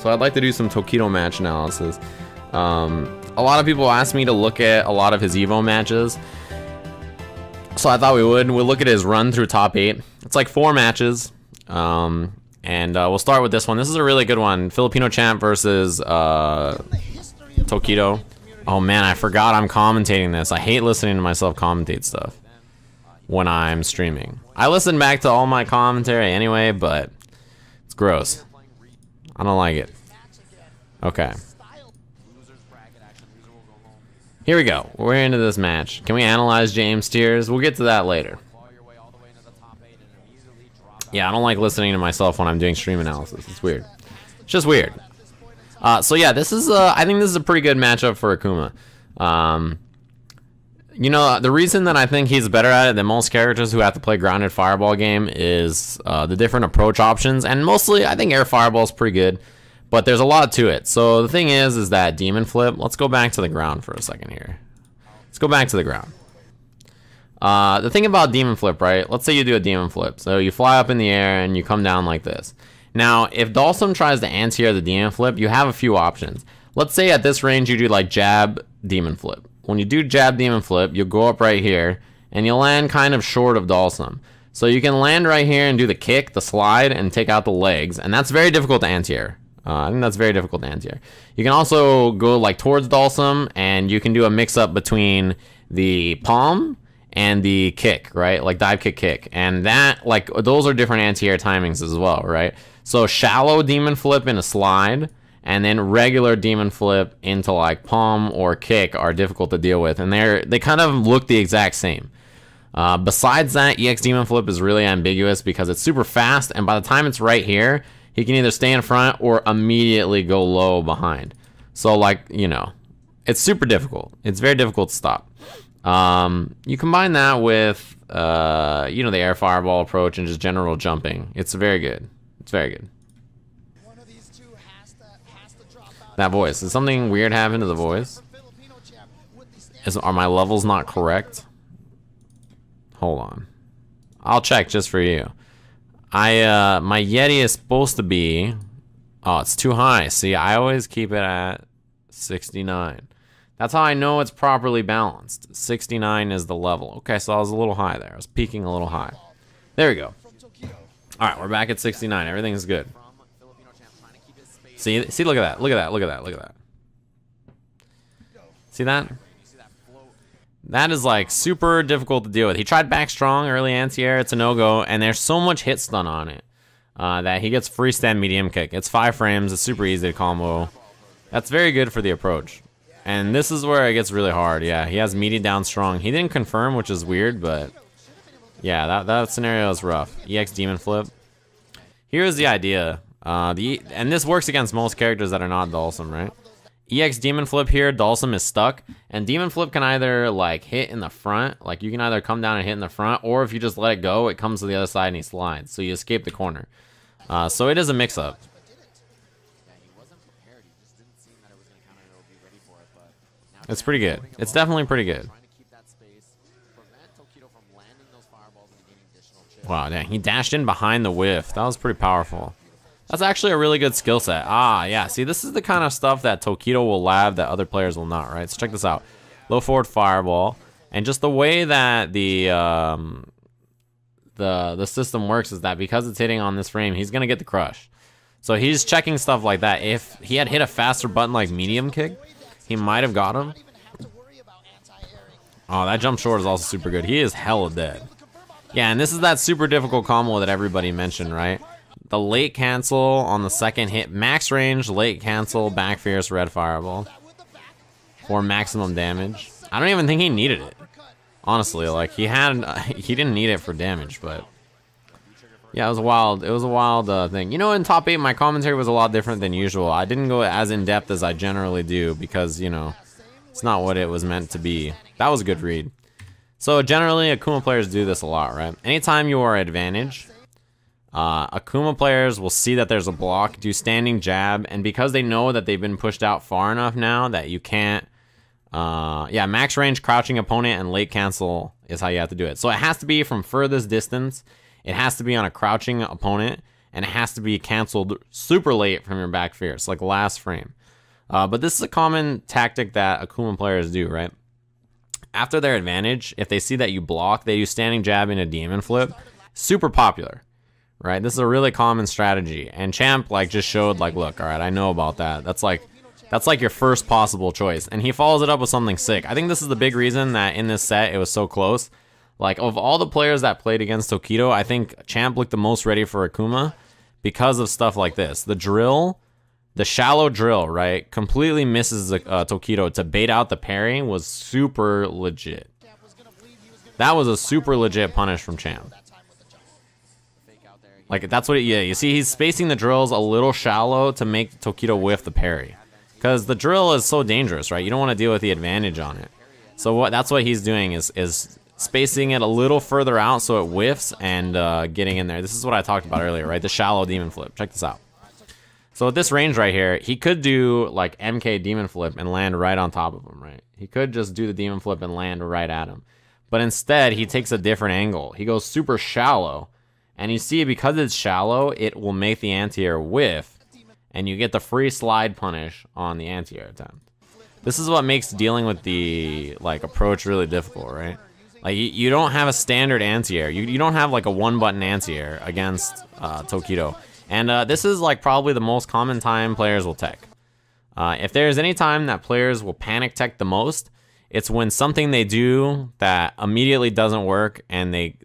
So I'd like to do some Tokido match analysis. A lot of people asked me to look at a lot of his EVO matches. So I thought we would. We'll look at his run through top 8. It's like 4 matches. And we'll start with this one. This is a really good one. Filipino champ versus Tokido. Oh man, I forgot I'm commentating this. I hate listening to myself commentate stuff when I'm streaming. I listen back to all my commentary anyway, but it's gross. I don't like it. Okay. Here we go. We're into this match. Can we analyze James' tiers? We'll get to that later. Yeah, I don't like listening to myself when I'm doing stream analysis. It's weird. It's just weird. So yeah, this is I think this is a pretty good matchup for Akuma. You know, the reason that I think he's better at it than most characters who have to play grounded fireball game is the different approach options, and mostly I think air fireball is pretty good, but there's a lot to it. So the thing is that demon flip. Let's go back to the ground for a second here. Let's go back to the ground. The thing about demon flip, right? Let's say you do a demon flip. So you fly up in the air and you come down like this. Now, if Dalsum tries to anti-air the demon flip, you have a few options. Let's say at this range you do like jab demon flip. When you do jab demon flip, you'll go up right here and you'll land kind of short of Dalsum. So you can land right here and do the kick, the slide, and take out the legs, and that's very difficult to anti-air. I think that's very difficult to anti-air. You can also go like towards Dalsum, and you can do a mix-up between the palm and the kick, right? Like dive kick kick, and that, like, those are different anti-air timings as well, right? So shallow demon flip in a slide, and then regular demon flip into like palm or kick are difficult to deal with, and they kind of look the exact same. Besides that, EX demon flip is really ambiguous because it's super fast, and by the time it's right here, he can either stay in front or immediately go low behind. So like, you know, it's super difficult. It's very difficult to stop. You combine that with, you know, the air fireball approach and just general jumping. It's very good. It's very good. That voice. Is something weird happen to the voice? Are my levels not correct? Hold on. I'll check just for you. My Yeti is supposed to be... Oh, it's too high. See, I always keep it at 69. That's how I know it's properly balanced. 69 is the level. Okay, so I was a little high there. I was peaking a little high. There we go. Alright, we're back at 69. Everything's good. See, look at that. Look at that. Look at that. Look at that. See that? That is like super difficult to deal with. He tried back strong, early anti-air. It's a no-go, and there's so much hit stun on it that he gets free stand medium kick. It's 5 frames. It's super easy to combo. That's very good for the approach. And this is where it gets really hard. Yeah, he has meaty down strong. He didn't confirm, which is weird, but yeah, that scenario is rough. EX demon flip. Here's the idea. And this works against most characters that are not Dalsum, right? EX demon flip here, Dalsum is stuck, and demon flip can either like hit in the front, like you can either come down and hit in the front, or if you just let it go, it comes to the other side and he slides, so you escape the corner. So it is a mix-up. It's pretty good. It's definitely pretty good. Wow, dang, he dashed in behind the whiff. That was pretty powerful. That's actually a really good skill set. Ah, yeah. See, this is the kind of stuff that Tokido will lab that other players will not, right? So check this out. Low forward fireball. And just the way that the system works is that because it's hitting on this frame, he's going to get the crush. So he's checking stuff like that. If he had hit a faster button like medium kick, he might have got him. Oh, that jump short is also super good. He is hella dead. Yeah, and this is that super difficult combo that everybody mentioned, right? The late cancel on the second hit, max range, late cancel, back fierce, red fireball for maximum damage. I don't even think he needed it, honestly. Like he didn't need it for damage, but yeah, it was wild. It was a wild thing. You know, in top 8, my commentary was a lot different than usual. I didn't go as in depth as I generally do because, you know, it's not what it was meant to be. That was a good read. So generally, Akuma players do this a lot, right? Anytime you are advantage, Akuma players will see that there's a block, do standing jab, and because they know that they've been pushed out far enough now that you can't, yeah, max range, crouching opponent, and late cancel is how you have to do it. So it has to be from furthest distance, it has to be on a crouching opponent, and it has to be canceled super late from your back fierce, like last frame. But this is a common tactic that Akuma players do, right? After their advantage, if they see that you block, they use standing jab into demon flip. Super popular, right? This is a really common strategy, and Champ like just showed like, look, all right, I know about that. That's like your first possible choice, and he follows it up with something sick. I think this is the big reason that in this set it was so close. Like, of all the players that played against Tokido, I think Champ looked the most ready for Akuma because of stuff like this. The drill, the shallow drill, right, completely misses Tokido to bait out the parry was super legit. That was a super legit punish from Champ. Like, that's what, yeah, you see he's spacing the drills a little shallow to make Tokido whiff the parry. Because the drill is so dangerous, right? You don't want to deal with the advantage on it. So that's what he's doing is spacing it a little further out so it whiffs and getting in there. This is what I talked about earlier, right? The shallow demon flip. Check this out. So at this range right here, he could do like MK demon flip and land right on top of him, right? He could just do the demon flip and land right at him. But instead, he takes a different angle. He goes super shallow. And you see, because it's shallow, it will make the anti-air whiff. And you get the free slide punish on the anti-air attempt. This is what makes dealing with the like approach really difficult, right? Like, you don't have a standard anti-air. You don't have, like, a one-button anti-air against Tokido. And this is, like, probably the most common time players will tech. If there's any time that players will panic tech the most, it's when something they do that immediately doesn't work, and they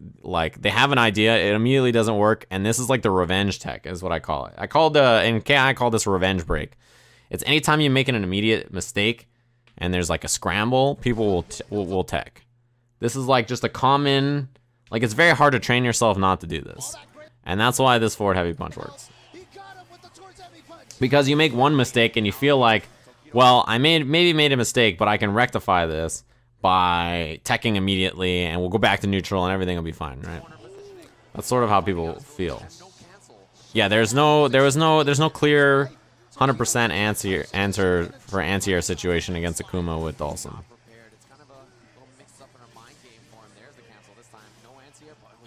have an idea, it immediately doesn't work, and this is, like, the revenge tech is what I call it. In KI, I call this revenge break. It's anytime you make an immediate mistake, and there's, like, a scramble, people will tech. This is like just a common, like, it's very hard to train yourself not to do this. And that's why this forward heavy punch works. Because you make one mistake and you feel like, well, I maybe made a mistake, but I can rectify this by teching immediately and we'll go back to neutral and everything will be fine, right? That's sort of how people feel. Yeah, there's no clear 100% answer for anti-air situation against Akuma with Dawson.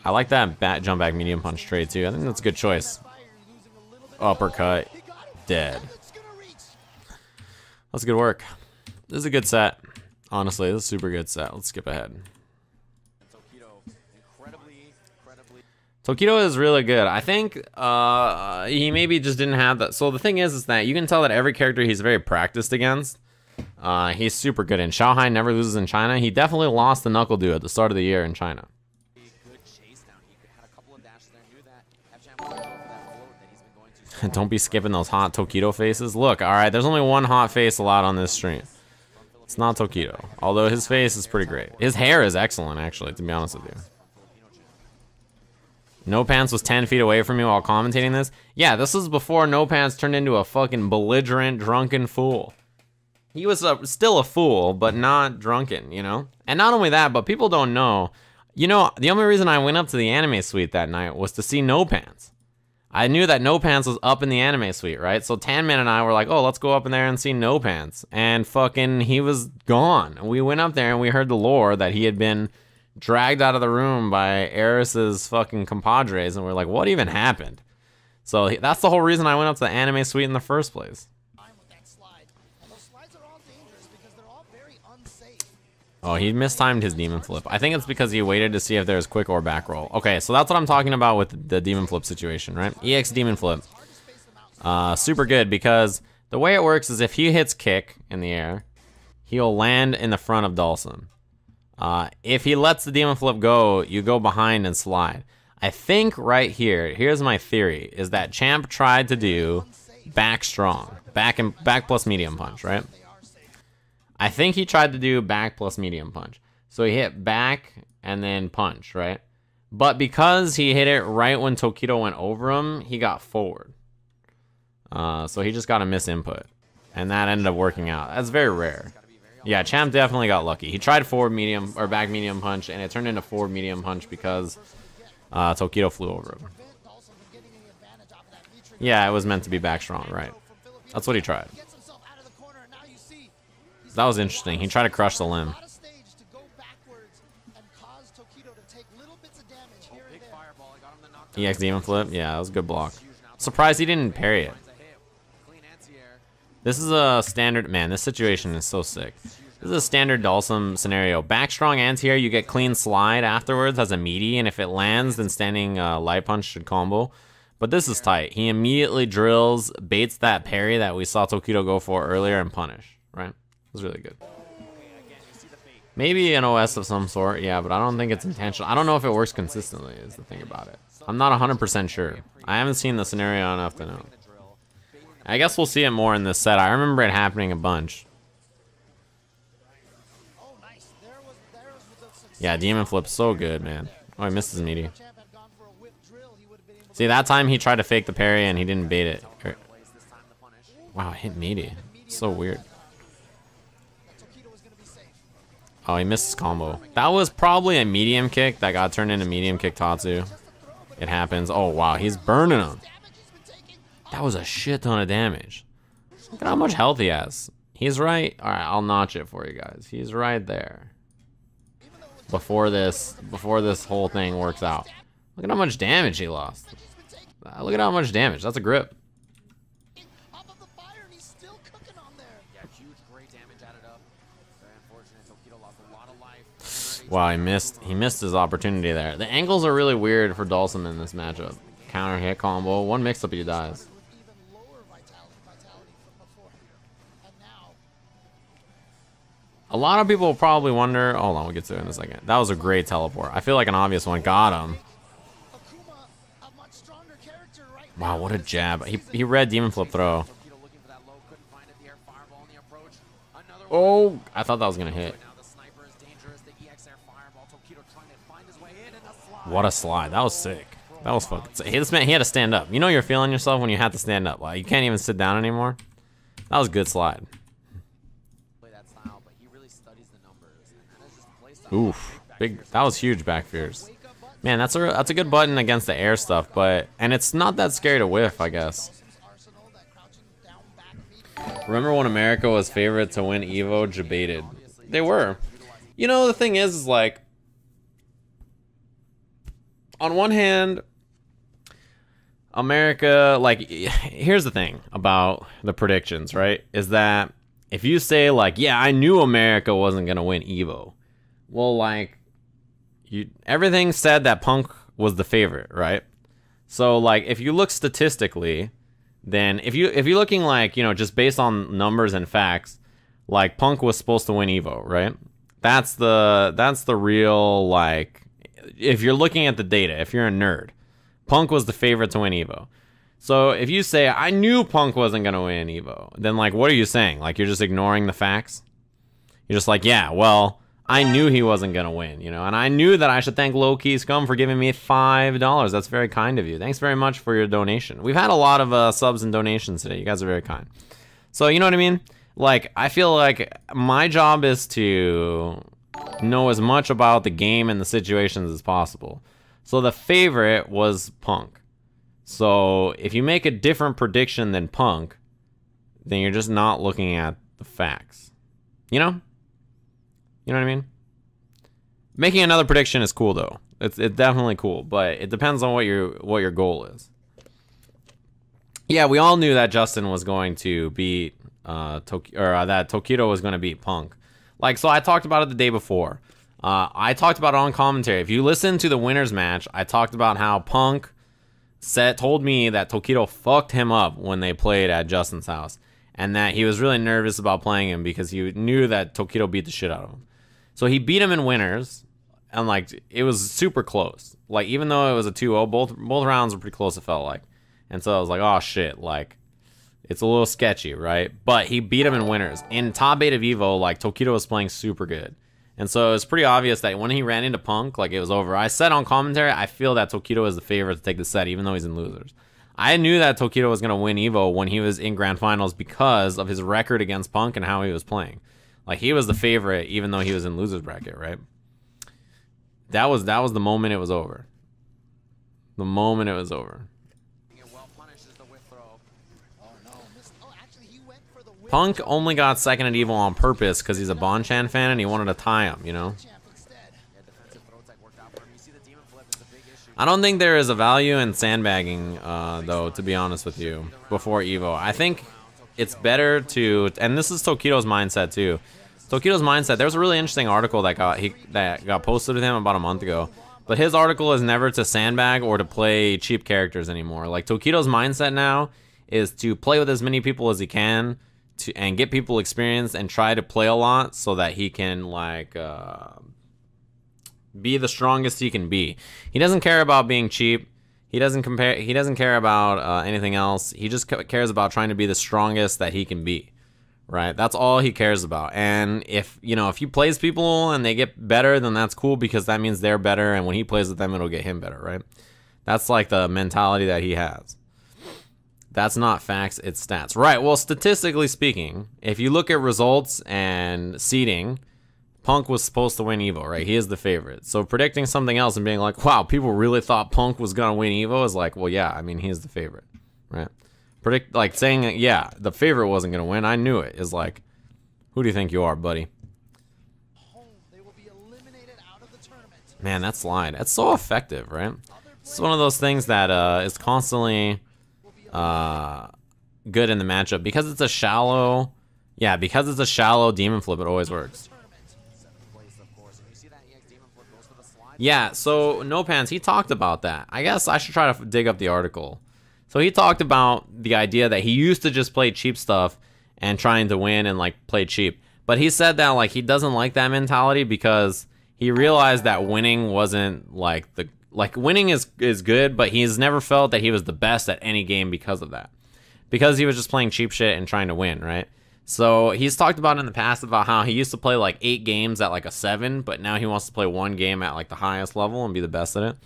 I like that jump back medium punch trade too. I think that's a good choice. Uppercut. Dead. That's good work. This is a good set. Honestly, this is a super good set. Let's skip ahead. Tokido is really good. I think he maybe just didn't have that. So the thing is that you can tell that every character he's very practiced against, he's super good in. Shanghai never loses in China. He definitely lost the Knuckle Dew at the start of the year in China. Don't be skipping those hot Tokido faces. Look, alright, there's only one hot face allowed on this stream. It's not Tokido. Although his face is pretty great. His hair is excellent, actually, to be honest with you. No Pants was 10 feet away from me while commentating this. Yeah, this was before No Pants turned into a fucking belligerent, drunken fool. He was still a fool, but not drunken, you know? And not only that, but people don't know. You know, the only reason I went up to the anime suite that night was to see No Pants. I knew that No Pants was up in the anime suite, right? So Tanman and I were like, oh, let's go up in there and see No Pants. And fucking, he was gone. We went up there and we heard the lore that he had been dragged out of the room by Eris's fucking compadres. And we're like, what even happened? So that's the whole reason I went up to the anime suite in the first place. Oh, he mistimed his demon flip. I think it's because he waited to see if there's quick or back roll. Okay, so that's what I'm talking about with the demon flip situation, right? EX demon flip. Super good because the way it works is if he hits kick in the air, he'll land in the front of Dawson. If he lets the demon flip go, you go behind and slide. I think right here, here's my theory, is that Champ tried to do back strong. Back plus medium punch, right? I think he tried to do back plus medium punch. So he hit back and then punch, right? But because he hit it right when Tokido went over him, he got forward. So he just got a miss input. And that ended up working out. That's very rare. Yeah, Champ definitely got lucky. He tried forward medium or back medium punch and it turned into forward medium punch because Tokido flew over him. Yeah, it was meant to be back strong, right? That's what he tried. That was interesting. He tried to crush the limb. EX Demon Flip. Yeah, that was a good block. Surprised he didn't parry it. This is a standard... Man, this situation is so sick. This is a standard Dhalsim scenario. Back strong anti-air, you get clean slide afterwards as a meaty, and if it lands, then standing light punch should combo. But this is tight. He immediately drills, baits that parry that we saw Tokido go for earlier and punish, right? It was really good. Maybe an OS of some sort, yeah, but I don't think it's intentional. I don't know if it works consistently, is the thing about it. I'm not 100% sure. I haven't seen the scenario enough to know. I guess we'll see it more in this set. I remember it happening a bunch. Yeah, Demon Flip's so good, man. Oh, he missed his meaty. See, that time he tried to fake the parry and he didn't bait it. Wow, hit meaty. So weird. Oh, he missed his combo. That was probably a medium kick that got turned into medium kick Tatsu. It happens. Oh, wow, he's burning him. That was a shit ton of damage. Look at how much health he has. He's right. All right, I'll notch it for you guys. He's right there. Before this whole thing works out. Look at how much damage he lost. Look at how much damage. That's a grip. Wow, he missed his opportunity there. The angles are really weird for Dhalsim in this matchup. Counter hit combo. One mix up, he dies. A lot of people will probably wonder. Hold on, we'll get to it in a second. That was a great teleport. I feel like an obvious one. Got him. Wow, what a jab. He read Demon Flip throw. Oh, I thought that was gonna hit. What a slide. That was sick. That was fucking sick. This man, he had to stand up. You know you're feeling yourself when you have to stand up. Like, you can't even sit down anymore. That was a good slide. Oof, big. That was huge back fears. Man, that's a good button against the air stuff, and it's not that scary to whiff, I guess. Remember when America was favorite to win EVO? Debated. They were. You know, the thing is like, on one hand, America, like, here's the thing about the predictions, right? Is that if you say like, yeah, I knew America wasn't gonna win EVO. Well, like, everything said that Punk was the favorite, right? So, like, if you look statistically, then if you're looking like, you know, just based on numbers and facts, like, Punk was supposed to win EVO, right? That's the real, like, if you're looking at the data, if you're a nerd, Punk was the favorite to win EVO. So if you say I knew Punk wasn't gonna win EVO, then like, what are you saying? Like, you're just ignoring the facts? You're just like, yeah, well, I knew he wasn't gonna win, you know, and I knew that I should thank Low Key Scum for giving me $5. That's very kind of you. Thanks very much for your donation. We've had a lot of subs and donations today. You guys are very kind. So, you know what I mean? Like, I feel like my job is to know as much about the game and the situations as possible. So the favorite was Punk. So if you make a different prediction than Punk, then you're just not looking at the facts. You know? You know what I mean? Making another prediction is cool though. It's definitely cool, but it depends on what your goal is. Yeah, we all knew that Justin was going to beat that Tokido was going to beat Punk. Like, so I talked about it the day before. I talked about it on commentary. If you listen to the winners match, I talked about how Punk told me that Tokido fucked him up when they played at Justin's house, and that he was really nervous about playing him because he knew that Tokido beat the shit out of him. So he beat him in winners, and like, it was super close. Like, even though it was a 2-0, both rounds were pretty close, it felt like. And so I was like, oh shit, like, it's a little sketchy, right? But he beat him in winners. In top 8 of EVO, like, Tokido was playing super good. And so it was pretty obvious that when he ran into Punk, like, it was over. I said on commentary, I feel that Tokido is the favorite to take the set, even though he's in losers. I knew that Tokido was going to win EVO when he was in Grand Finals because of his record against Punk and how he was playing. Like, he was the favorite, even though he was in losers bracket, right? That was the moment it was over. The moment it was over. Punk only got second at EVO on purpose because he's a Bonchan fan and he wanted to tie him, you know? I don't think there is a value in sandbagging, though, to be honest with you, before EVO. I think it's better to, and this is Tokido's mindset too. Tokido's mindset, there's a really interesting article that got posted with him about a month ago. But his article is never to sandbag or to play cheap characters anymore. Like, Tokido's mindset now is to play with as many people as he can and get people experience and try to play a lot so that he can, like, be the strongest he can be. He doesn't care about being cheap. He doesn't care about anything else. He just cares about trying to be the strongest that he can be, right? That's all he cares about. And if he plays people and they get better, then that's cool, because that means they're better, and when he plays with them, it'll get him better, right? That's like the mentality that he has. That's not facts, it's stats. Right, well, statistically speaking, if you look at results and seeding, Punk was supposed to win EVO, right? He is the favorite. So predicting something else and being like, wow, people really thought Punk was going to win EVO is like, well, yeah, I mean, he's the favorite, right? Like saying, yeah, the favorite wasn't going to win, I knew it, is like, who do you think you are, buddy? Man, that slide, that's so effective, right? It's one of those things that is constantly good in the matchup. Because it's a shallow, demon flip, it always works. Yeah, so No Pants, he talked about that. I guess I should try to dig up the article. So he talked about the idea that he used to just play cheap stuff and trying to win and like play cheap. But he said that like he doesn't like that mentality because he realized that winning wasn't like winning is good, but he's never felt that he was the best at any game because of that. Because he was just playing cheap shit and trying to win, right? So he's talked about in the past about how he used to play like 8 games at like a 7, but now he wants to play 1 game at like the highest level and be the best at it.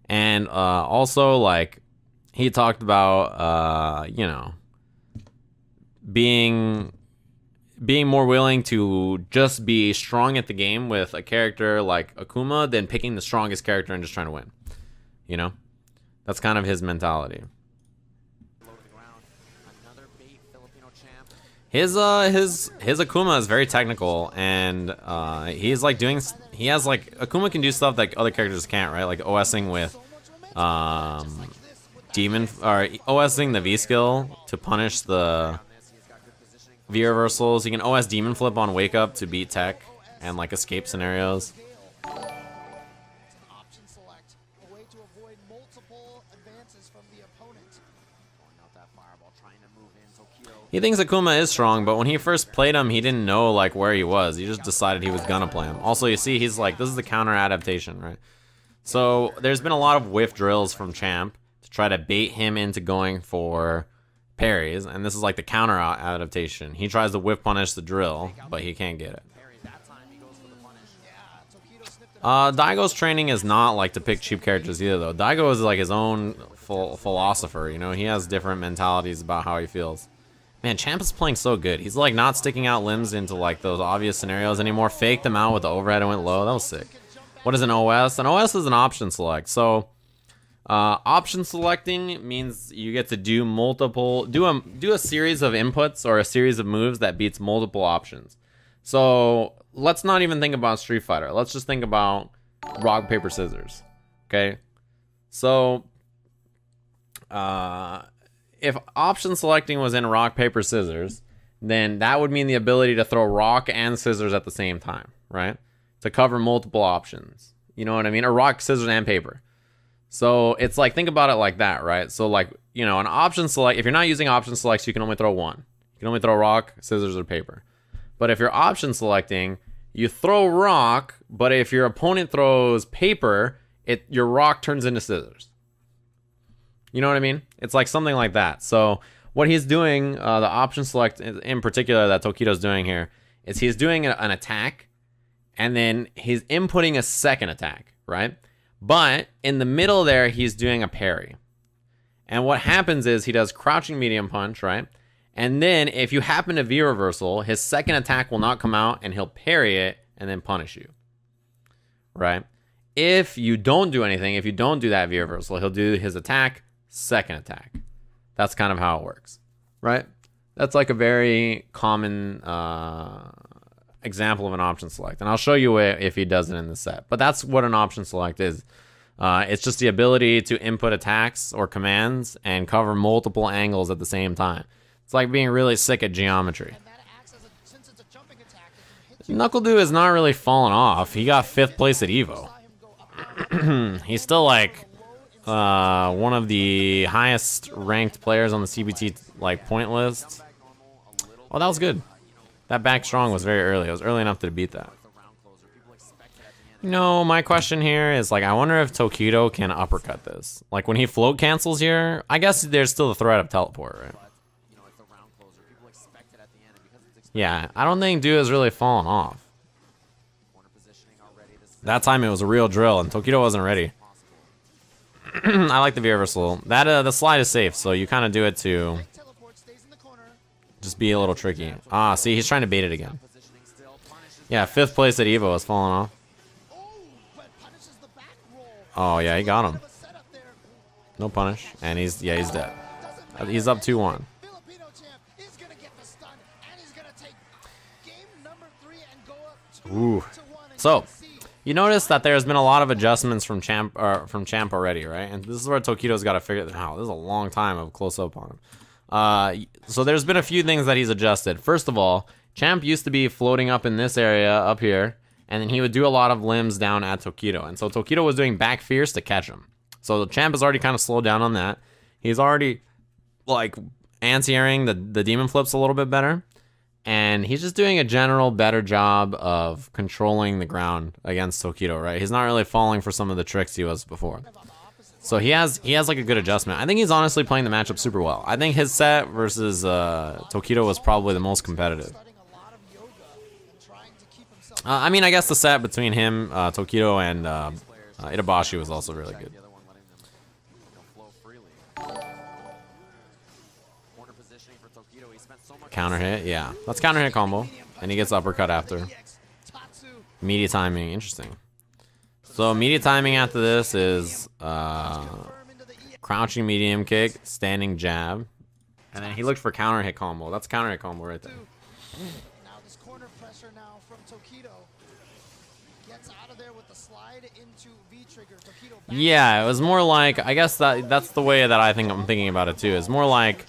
And also like he talked about being more willing to just be strong at the game with a character like Akuma than picking the strongest character and just trying to win. You know? That's kind of his mentality. His Akuma is very technical, and he's like Akuma can do stuff that other characters can't, right? Like OSing with OSing the V skill to punish the V reversals. You can OS demon flip on wake up to beat tech and like escape scenarios. He thinks Akuma is strong, but when he first played him, he didn't know like where he was. He just decided he was gonna play him. Also, you see, he's like, this is the counter adaptation, right? So there's been a lot of whiff drills from Champ to try to bait him into going for parries, and this is like the counter adaptation. He tries to whiff punish the drill, but he can't get it. Daigo's training is not like to pick cheap characters either, though. Daigo is like his own philosopher, you know? He has different mentalities about how he feels. Man, Champ is playing so good. He's like not sticking out limbs into like those obvious scenarios anymore. Faked them out with the overhead and went low. That was sick. What is an OS? An OS is an option select. So option selecting means you get to do do a series of inputs or a series of moves that beats multiple options. So let's not even think about Street Fighter. Let's just think about rock, paper, scissors. Okay? So if option selecting was in rock, paper, scissors, then that would mean the ability to throw rock and scissors at the same time, right? To cover multiple options. You know what I mean? Or rock, scissors, and paper. So it's like, think about it like that, right? So like, you know, an option select, if you're not using option selects, you can only throw one. You can only throw rock, scissors, or paper. But if you're option selecting, you throw rock, but if your opponent throws paper, your rock turns into scissors. You know what I mean? It's like something like that. So what he's doing, the option select in particular that Tokido's doing here, is he's doing an attack, and then he's inputting a second attack, right? But in the middle there, he's doing a parry. And what happens is he does crouching medium punch, right? And then if you happen to V reversal, his second attack will not come out, and he'll parry it and then punish you, right? If you don't do anything, if you don't do that V reversal, he'll do his attack, second attack. That's kind of how it works, right? That's like a very common example of an option select, and I'll show you if he does it in the set. But that's what an option select is. It's just the ability to input attacks or commands and cover multiple angles at the same time. It's like being really sick at geometry. NuckleDu is not really fallen off. He got 5th place at EVO. He's still like one of the highest ranked players on the CBT like point list. Oh, that was good. That back strong was very early. It was early enough to beat that. You know, my question here is like, I wonder if Tokido can uppercut this. Like when he float cancels here, I guess there's still the threat of teleport, right? Yeah, I don't think Du has really fallen off. That time it was a real drill, and Tokido wasn't ready. I like the V-reversal. That the slide is safe, so you kind of do it to just be a little tricky. Ah, see, he's trying to bait it again. Yeah, 5th place at EVO has fallen off. Oh yeah, he got him. No punish, and he's dead. He's up 2-1. Ooh. So, you notice that there's been a lot of adjustments from Champ already, right? And this is where Tokido's got to figure it out. This is a long time of close up on him. So there's been a few things that he's adjusted. First of all, Champ used to be floating up in this area up here, and then he would do a lot of limbs down at Tokido. And so Tokido was doing back fierce to catch him. So the Champ has already kind of slowed down on that. He's already like anti-airing the demon flips a little bit better. And he's just doing a general better job of controlling the ground against Tokido, right? He's not really falling for some of the tricks he was before. So he has like a good adjustment. I think he's honestly playing the matchup super well. I think his set versus Tokido was probably the most competitive. I mean, I guess the set between him, Tokido, and Itabashi was also really good. Counter hit, yeah. That's counter hit combo. And he gets uppercut after. Media timing, interesting. So media timing after this is crouching medium kick, standing jab. And then he looked for counter hit combo. That's counter hit combo right there. Now this corner pressure now from Tokido. Gets out of there with the slide into V-trigger. Yeah, it was more like, I guess that's the way that I'm thinking about it too. It's more like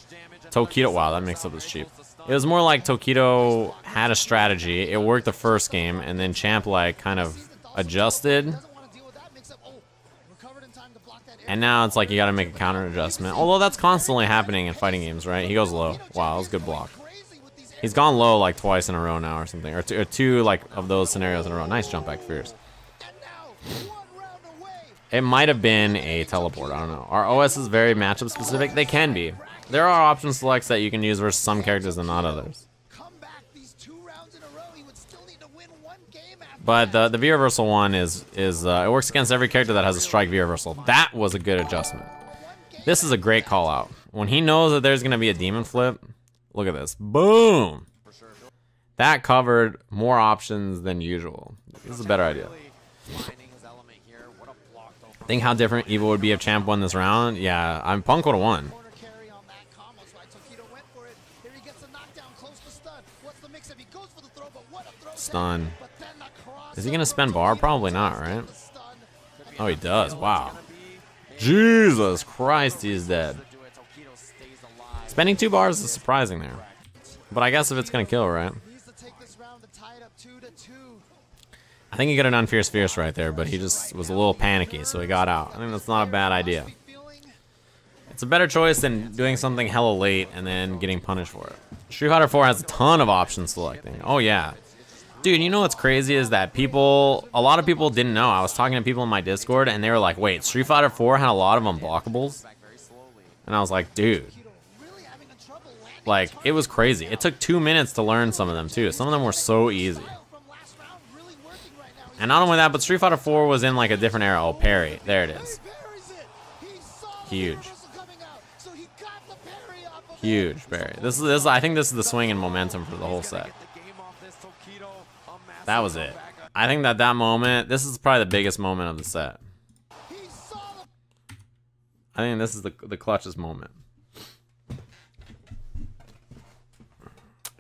Tokido, wow, that mix up is cheap. It was more like Tokido had a strategy. It worked the first game, and then Champ like kind of adjusted. And now it's like you gotta make a counter adjustment. Although that's constantly happening in fighting games, right? He goes low. Wow, that was a good block. He's gone low like twice in a row now or something. Or two like of those scenarios in a row. Nice jump back fierce. It might have been a teleport, I don't know. Our OS is very matchup specific. They can be. There are option selects that you can use versus some characters and not others. But the V reversal one is it works against every character that has a strike V reversal. That was a good adjustment. This is a great call out. When he knows that there's gonna be a demon flip, look at this. Boom! That covered more options than usual. This is a better idea. Think how different EVO would be if Champ won this round? Yeah, Punk would have won. Stun. Is he gonna spend bar? Probably not, right? Oh, he does. Wow. Jesus Christ, he's dead. Spending 2 bars is surprising there. But I guess if it's gonna kill, right? I think he could have done Fierce Fierce right there, but he just was a little panicky, so he got out. I think that's not a bad idea. It's a better choice than doing something hella late and then getting punished for it. Street Fighter 4 has a ton of option selecting. Oh yeah. Dude, you know what's crazy is that a lot of people didn't know. I was talking to people in my Discord and they were like, wait, Street Fighter 4 had a lot of unblockables? And I was like, dude. Like, it was crazy. It took 2 minutes to learn some of them too. Some of them were so easy. And not only that, but Street Fighter 4 was in like a different era. Oh, parry. There it is. Huge. Huge parry. I think this is the swing and momentum for the whole set. That was it. I think that moment, this is probably the biggest moment of the set. I think this is the clutchest moment.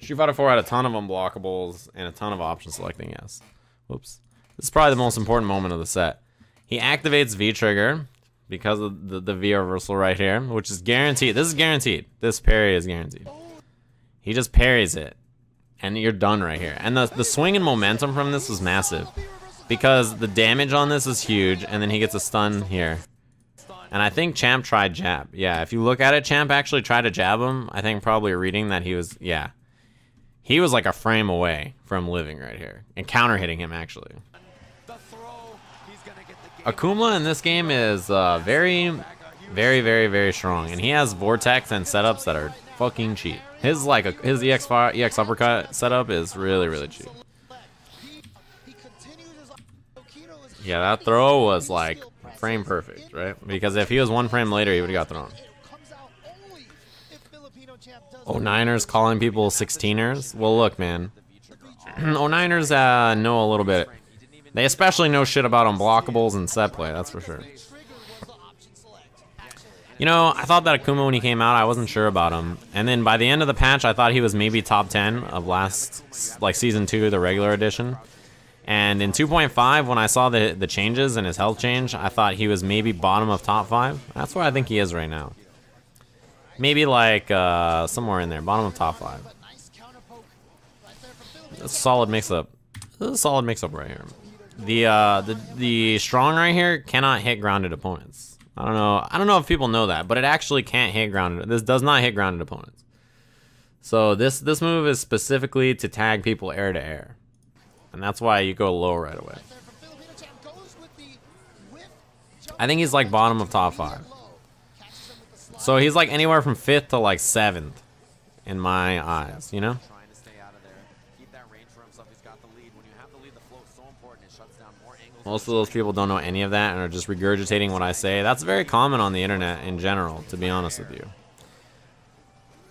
Street Fighter 4 had a ton of unblockables and a ton of option selecting, yes. Whoops. This is probably the most important moment of the set. He activates V trigger because of the V reversal right here, which is guaranteed. This is guaranteed. This parry is guaranteed. He just parries it, and you're done right here. And the swing and momentum from this was massive because the damage on this is huge, and then he gets a stun here. And I think Champ tried jab. Yeah, if you look at it, Champ actually tried to jab him. I think probably reading that he was, yeah. He was like a frame away from living right here and counter hitting him actually. Akuma in this game is very, very, very, very strong, and he has vortex and setups that are fucking cheap. His his EX uppercut setup is really, really cheap. Yeah, that throw was like frame perfect, right? Because if he was one frame later, he would have got thrown. Oh, Niners calling people 16ers. Well, look, man. Oh, Niners know a little bit. They especially know shit about unblockables and set play, that's for sure. You know, I thought that Akuma when he came out, I wasn't sure about him. And then by the end of the patch, I thought he was maybe top 10 of last, like Season 2, the regular edition. And in 2.5, when I saw the changes and his health change, I thought he was maybe bottom of top 5. That's where I think he is right now. Maybe like somewhere in there, bottom of top 5. That's a solid mix-up. This is a solid mix-up right here. The strong right here cannot hit grounded opponents. I don't know if people know that, but it actually can't hit grounded. This does not hit grounded opponents. So this move is specifically to tag people air to air. And that's why you go low right away. I think he's like bottom of top 5. So he's like anywhere from 5th to like 7th in my eyes, you know? Most of those people don't know any of that and are just regurgitating what I say. That's very common on the internet in general, to be honest with you.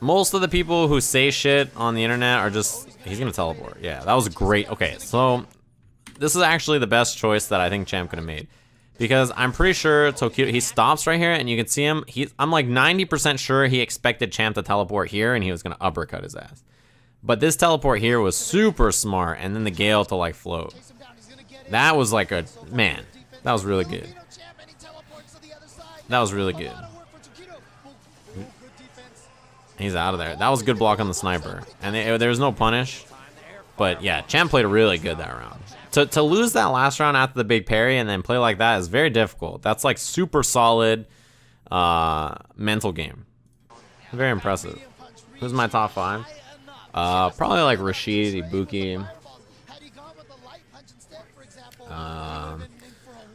Most of the people who say shit on the internet are just... He's gonna teleport. Yeah, that was great. Okay, so this is actually the best choice that I think Champ could have made. Because I'm pretty sure Tokido... He stops right here and you can see him. I'm like 90% sure he expected Champ to teleport here and he was gonna uppercut his ass. But this teleport here was super smart, and then the Gale to like float. That was like a... Man, that was really good. That was really good. He's out of there. That was a good block on the sniper. And there was no punish. But yeah, Champ played really good that round. To lose that last round after the big parry and then play like that is very difficult. That's like super solid mental game. Very impressive. Who's my top 5? Probably like Rashid, Ibuki.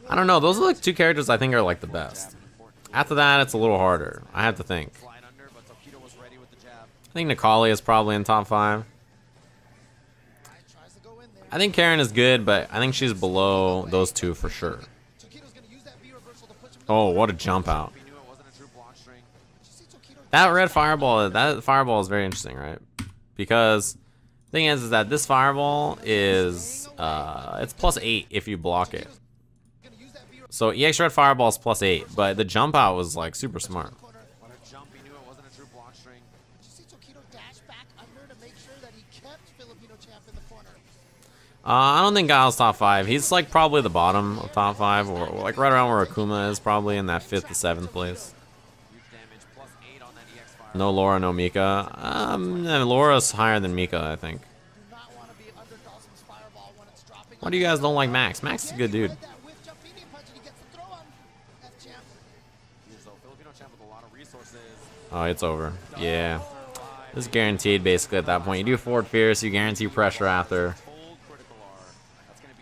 I don't know. Those are like 2 characters I think are like the best. After that, it's a little harder. I have to think. I think Nikali is probably in top 5. I think Karen is good, but I think she's below those 2 for sure. Oh, what a jump out. That red fireball, that fireball is very interesting, right? Because the thing is that this fireball is, it's +8 if you block it. So EX red fireball is +8, but the jump out was like super smart. I don't think Guile's top 5. He's like probably the bottom of top 5, or like right around where Akuma is, probably in that 5th to 7th place. No Laura, no Mika. Laura's higher than Mika, I think. Why do you guys don't like Max? Max is a good dude. Oh, it's over. Yeah. This is guaranteed basically at that point. You do forward fierce, you guarantee pressure after.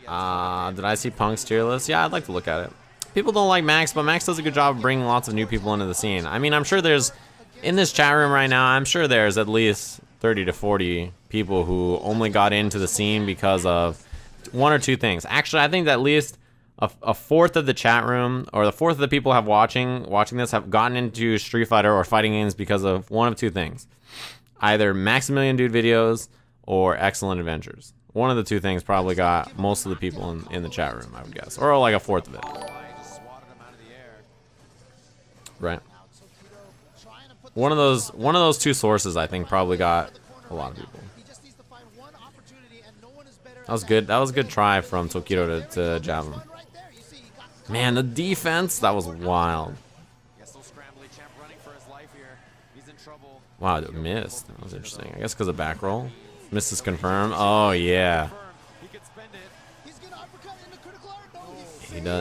Did I see Punk's tier list? Yeah, I'd like to look at it. People don't like Max, but Max does a good job of bringing lots of new people into the scene. I mean, I'm sure there's, in this chat room right now, I'm sure there's at least 30 to 40 people who only got into the scene because of 1 or 2 things. Actually, I think that at least a fourth of the chat room, or the fourth of the people have watching this, have gotten into Street Fighter or fighting games because of 1 of 2 things. Either Maximilian Dude videos or Excellent Adventures. 1 of the 2 things probably got most of the people in the chat room, I would guess. Or like a fourth of it. Right. One of those 2 sources I think probably got a lot of people. That was good. That was a good try from Tokido to jab him. Man, the defense, that was wild. Wow, it missed. That was interesting. I guess because of back roll. Missed is confirmed. Oh, yeah.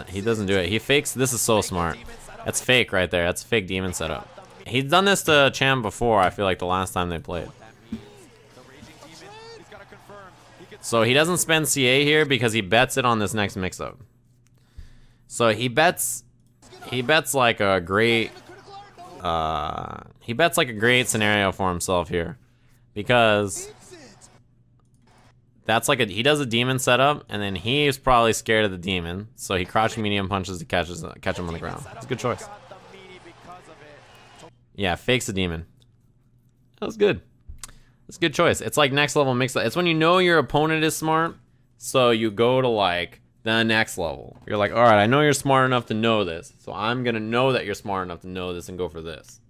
He doesn't do it. He fakes. This is so smart. That's fake right there. That's a fake demon setup. He's done this to Champ before, I feel like the last time they played. So he doesn't spend CA here because he bets it on this next mix-up. So he bets like a great scenario for himself here, because that's like he does a demon setup, and then he's probably scared of the demon, so he crouch medium punches to catch him on the ground. It's a good choice. Yeah, fakes the demon. That was good. It's a good choice. It's like next level mix up. It's when you know your opponent is smart, so you go to like the next level. You're like, all right, I know you're smart enough to know this, so I'm gonna know that you're smart enough to know this and go for this.